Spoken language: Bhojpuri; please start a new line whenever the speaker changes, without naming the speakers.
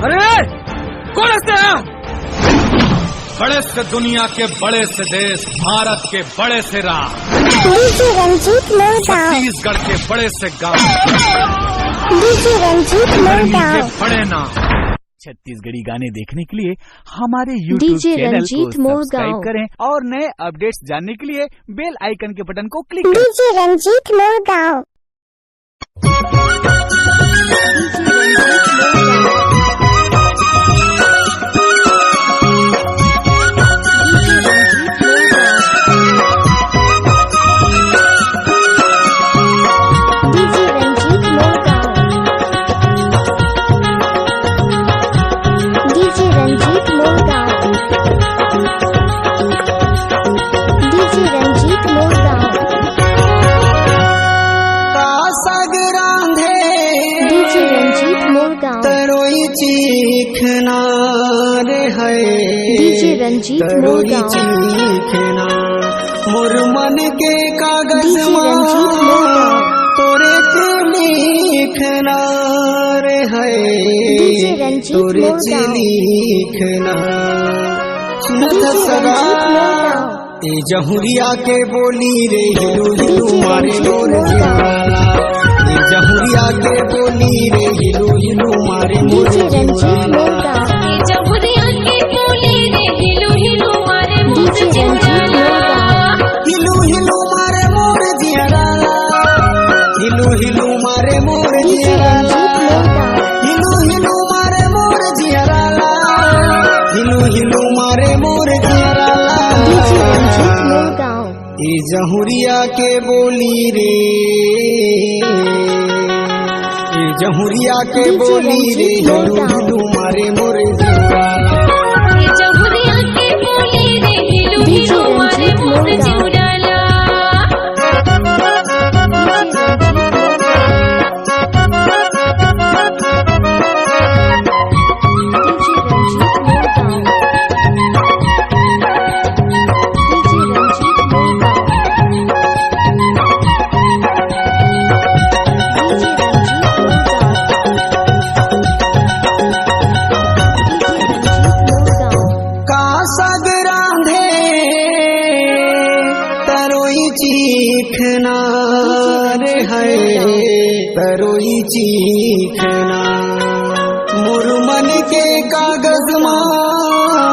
अरे कौन है? बड़े से दुनिया के बड़े से देश, भारत के बड़े से राह,
डीजे रंजीत मोरगांव,
छत्तीसगढ़ के बड़े से गांव,
डीजे रंजीत मोरगांव,
के बड़े नाम।
छत्तीसगढ़ी गाने देखने के लिए हमारे YouTube
डीजे
चैनल को
रंजीत मोरगांव
सब्सक्राइब करें और नए अपडेट्स जानने के लिए बेल आइकन के बटन को क्लिक करें।
डीजे रंजीत मोरगांव।
चीखना रे है
डीजे रंजीत मोरगांव,
चीखना मोर मन के कागज
डीजे रंजीत मोरगांव,
तोरे से लिखना रे है
डीजे रंजीत
तोरे से
मोरगांव,
लिखना सुनत
डीजे
सदा
रंजीत मोरगांव,
ए जहुरिया के बोली रे हिलू हिलू
डीजे
मारे
रंजीत
मोर
मोरगांव,
जीवाला जहुरिया के बोली रे हिलू हिलू मारे मोर
डीजे रंजीत
जीवाला
मोरगांव,
जहुरिया के बोली रे हिलू हिलू मारे मोर
डीजे रंजीत मोरगांव,
हिलू हिलू मारे मोर जियारा हिलू हिलू मारे मोर
डीजे
जियारा
रंजीत मोरगांव,
हिलू हिलू मारे मोर जियारा हिलू हिलू मारे मोर जियारा
डीजे रंजीत मोरगांव,
ए जहुरिया के बोली रे ए जहुरिया के
डीजे
बोली रे
रंजीत
हिलू
मोरगांव,
हिलू मारे मोर जियारा
जहुरिया के बोली रे हिलू
डीजे
हिलू मारे
रंजीत
मोर
मोरगांव,
जीवडाला
चीखना रे है तरोई चीखना मोर मन के का